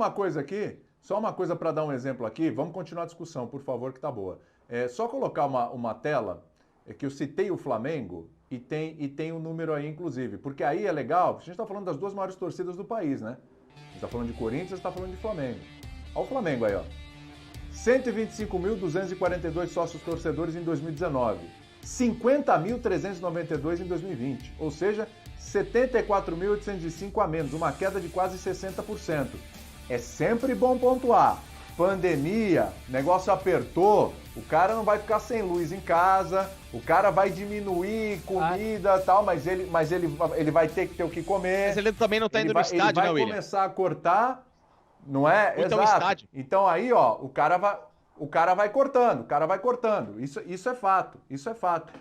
uma coisa aqui, só uma coisa para dar um exemplo aqui. Vamos continuar a discussão, por favor, que tá boa. É só colocar uma tela que eu citei o Flamengo e tem um número aí, inclusive. Porque aí é legal, a gente está falando das duas maiores torcidas do país, né? A gente está falando de Corinthians, está falando de Flamengo. Olha o Flamengo aí, ó. 125.242 sócios torcedores em 2019. 50.392 em 2020. Ou seja, 74.805 a menos, uma queda de quase 60%. É sempre bom pontuar. Pandemia, negócio apertou, o cara não vai ficar sem luz em casa, o cara vai diminuir comida e tal, mas ele vai ter que ter o que comer. Mas ele também não tá indo no estádio, né, William? Ele vai começar a cortar, não é? Então, exato. estádio. Então aí, ó, o cara vai cortando. Isso é fato, isso é fato.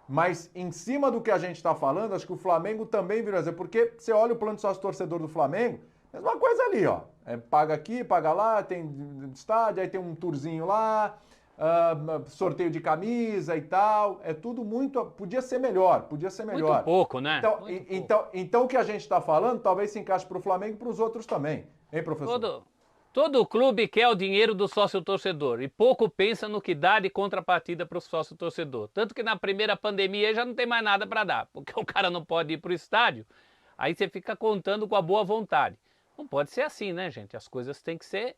Mas em cima do que a gente está falando, acho que o Flamengo também virou exemplo, porque você olha o plano de sócio-torcedor do Flamengo, mesma coisa ali, ó. Paga aqui, paga lá, tem estádio, aí tem um tourzinho lá, sorteio de camisa e tal. É tudo muito. Podia ser melhor. Muito pouco, né? Então o que a gente está falando talvez se encaixe para o Flamengo e para os outros também. Hein, professor? Todo clube quer o dinheiro do sócio-torcedor e pouco pensa no que dá de contrapartida para o sócio-torcedor. Tanto que na primeira pandemia já não tem mais nada para dar, porque o cara não pode ir para o estádio, aí você fica contando com a boa vontade. Não pode ser assim, né, gente? As coisas têm que ser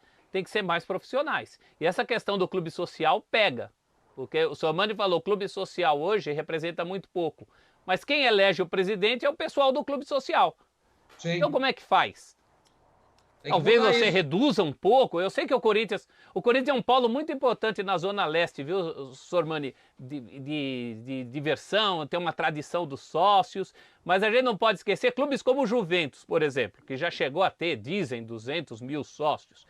mais profissionais. E essa questão do clube social pega, porque o senhor Mani falou, o clube social hoje representa muito pouco, mas quem elege o presidente é o pessoal do clube social. Sim. Então como é que faz? Talvez você reduza um pouco. Eu sei que o Corinthians é um polo muito importante na Zona Leste, viu, Sormani? De diversão, tem uma tradição dos sócios, mas a gente não pode esquecer clubes como o Juventus, por exemplo, que já chegou a ter, dizem, 200 mil sócios.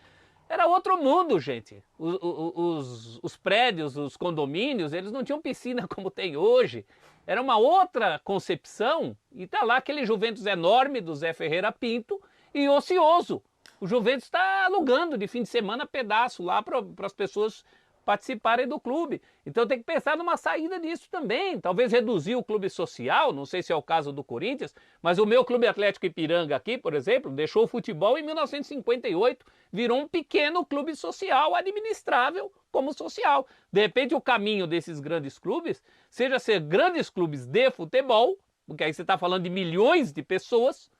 Era outro mundo, gente. Os prédios, os condomínios, eles não tinham piscina como tem hoje. Era uma outra concepção, e tá lá aquele Juventus enorme do Zé Ferreira Pinto e ocioso. O Juventus está alugando de fim de semana pedaço lá para as pessoas participarem do clube. Então tem que pensar numa saída disso também. Talvez reduzir o clube social, não sei se é o caso do Corinthians, mas o meu Clube Atlético Ipiranga aqui, por exemplo, deixou o futebol em 1958, virou um pequeno clube social administrável como social. De repente o caminho desses grandes clubes seja ser grandes clubes de futebol, porque aí você está falando de milhões de pessoas,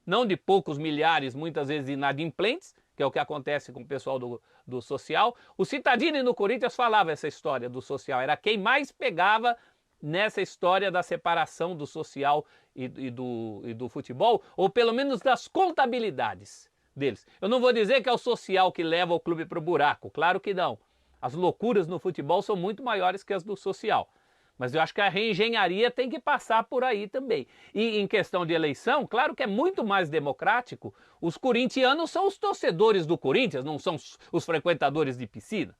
não de poucos milhares, muitas vezes inadimplentes, que é o que acontece com o pessoal do social. O Cittadini no Corinthians falava essa história do social, era quem mais pegava nessa história da separação do social e do futebol, ou pelo menos das contabilidades deles. Eu não vou dizer que é o social que leva o clube para o buraco, claro que não. As loucuras no futebol são muito maiores que as do social. Mas eu acho que a reengenharia tem que passar por aí também. E em questão de eleição, claro que é muito mais democrático. Os corintianos são os torcedores do Corinthians, não são os frequentadores de piscina.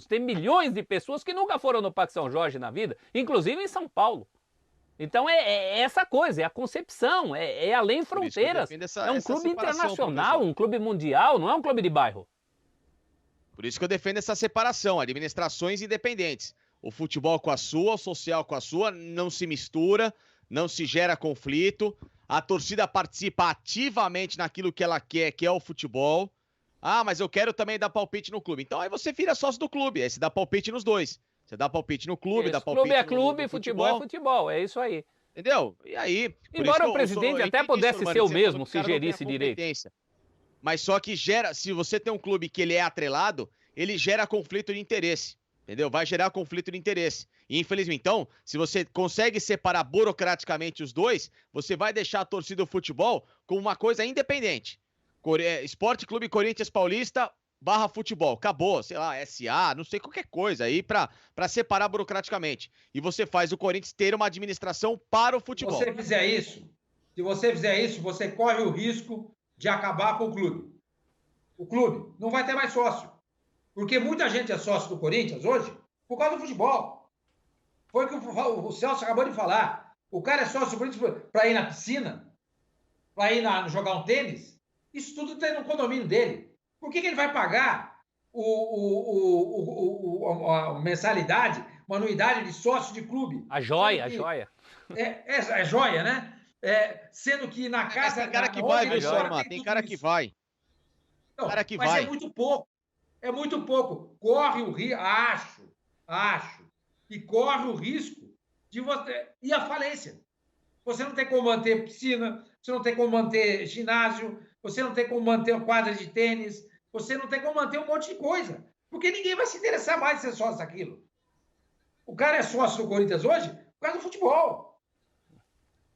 Tem milhões de pessoas que nunca foram no Parque São Jorge na vida, inclusive em São Paulo. Então é essa coisa, é a concepção, é além fronteiras. É um clube internacional, um clube mundial, não é um clube de bairro. Por isso que eu defendo essa separação, administrações independentes. O futebol com a sua, o social com a sua, não se mistura, não se gera conflito. A torcida participa ativamente naquilo que ela quer, que é o futebol. Ah, mas eu quero também dar palpite no clube. Então aí você vira sócio do clube, aí você dá palpite nos dois. Você dá palpite no clube, dá palpite no clube, futebol é futebol, é isso aí. Entendeu? E aí... Embora o presidente até pudesse ser o mesmo, se gerisse direito. Mas só que gera, se você tem um clube que ele é atrelado, ele gera conflito de interesse. Entendeu? Vai gerar conflito de interesse. E infelizmente, então, se você consegue separar burocraticamente os dois, você vai deixar a torcida do futebol como uma coisa independente. Esporte Clube Corinthians Paulista / futebol. Acabou, sei lá, SA, não sei, qualquer coisa aí pra separar burocraticamente. E você faz o Corinthians ter uma administração para o futebol. Se você fizer isso, você corre o risco de acabar com o clube. O clube não vai ter mais sócio. Porque muita gente é sócio do Corinthians hoje por causa do futebol. Foi o que o Celso acabou de falar. O cara é sócio do Corinthians para ir na piscina, para ir jogar um tênis. Isso tudo tem no condomínio dele. Por que ele vai pagar a mensalidade, uma anuidade de sócio de clube? A joia. É joia, né? Sendo que na casa... Tem cara que vai, viu, Sorma? Tem cara que vai. Não, cara que mas vai. é muito pouco. É muito pouco. Corre o risco, acho, e corre o risco de você ir à falência. Você não tem como manter piscina, você não tem como manter ginásio, você não tem como manter uma quadra de tênis, você não tem como manter um monte de coisa. Porque ninguém vai se interessar mais em ser sócio daquilo. O cara é sócio do Corinthians hoje por causa do futebol.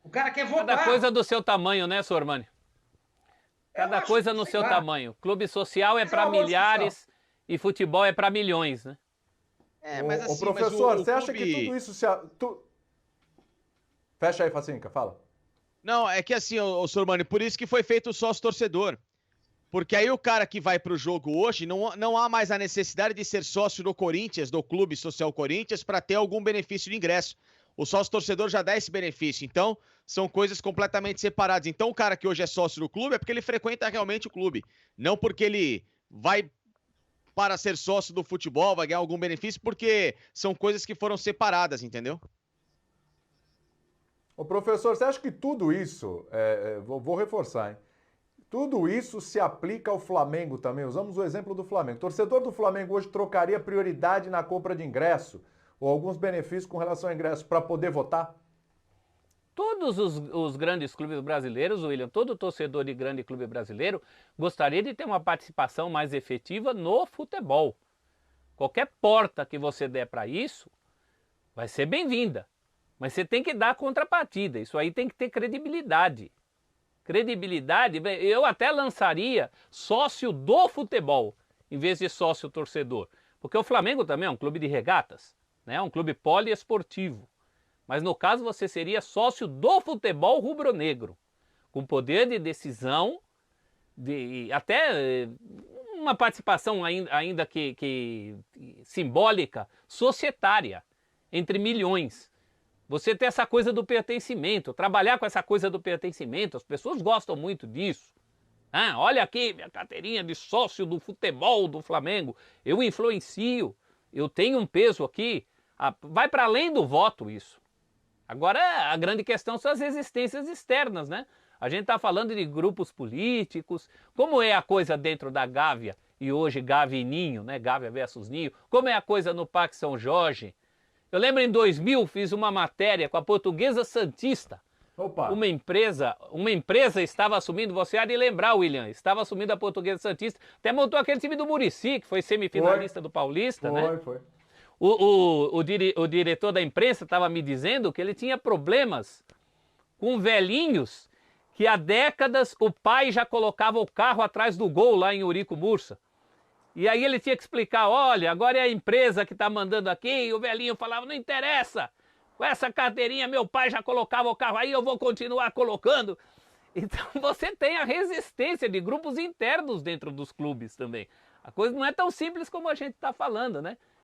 O cara quer votar. Cada coisa do seu tamanho, né, Sormani? Cada coisa no seu tamanho. Clube social é para milhares e futebol é para milhões, né? Mas assim, professor, mas você acha que tudo isso se... Fecha aí, Facinca, fala. Não, é que assim, ô Sormani, por isso que foi feito o sócio-torcedor. Porque aí o cara que vai pro jogo hoje, não há mais a necessidade de ser sócio do Corinthians, do Clube Social Corinthians, para ter algum benefício de ingresso. O sócio-torcedor já dá esse benefício. Então, são coisas completamente separadas. Então, o cara que hoje é sócio do clube é porque ele frequenta realmente o clube. Não porque ele vai para ser sócio do futebol, vai ganhar algum benefício, porque são coisas que foram separadas, entendeu? Ô, professor, você acha que tudo isso, vou reforçar, hein? Tudo isso se aplica ao Flamengo também. Usamos o exemplo do Flamengo. O torcedor do Flamengo hoje trocaria prioridade na compra de ingresso ou alguns benefícios com relação ao ingresso para poder votar? Todos os grandes clubes brasileiros, William, todo torcedor de grande clube brasileiro gostaria de ter uma participação mais efetiva no futebol. Qualquer porta que você der para isso vai ser bem-vinda. Mas você tem que dar contrapartida. Isso aí tem que ter credibilidade. Credibilidade, eu até lançaria sócio do futebol, em vez de sócio torcedor. Porque o Flamengo também é um clube de regatas, né? Um clube poliesportivo. Mas no caso você seria sócio do futebol rubro-negro, com poder de decisão, até uma participação ainda que simbólica, societária, entre milhões. Você ter essa coisa do pertencimento, trabalhar com essa coisa do pertencimento, as pessoas gostam muito disso. Ah, olha aqui minha carteirinha de sócio do futebol do Flamengo, eu influencio, eu tenho um peso aqui, vai para além do voto isso. Agora a grande questão são as resistências externas, né? A gente está falando de grupos políticos, como é a coisa dentro da Gávea, e hoje Gávea e Ninho, né? Gávea versus Ninho, como é a coisa no Parque São Jorge. Eu lembro em 2000 fiz uma matéria com a Portuguesa Santista. Opa. Uma empresa estava assumindo, você há de lembrar, William, estava assumindo a Portuguesa Santista, até montou aquele time do Muricy, que foi semifinalista do Paulista, né? Foi. O diretor da imprensa estava me dizendo que ele tinha problemas com velhinhos que há décadas o pai já colocava o carro atrás do gol lá em Eurico Mursa. E aí ele tinha que explicar, olha, agora é a empresa que está mandando aqui, e o velhinho falava, não interessa, com essa carteirinha meu pai já colocava o carro aí, eu vou continuar colocando. Então você tem a resistência de grupos internos dentro dos clubes também. A coisa não é tão simples como a gente está falando, né?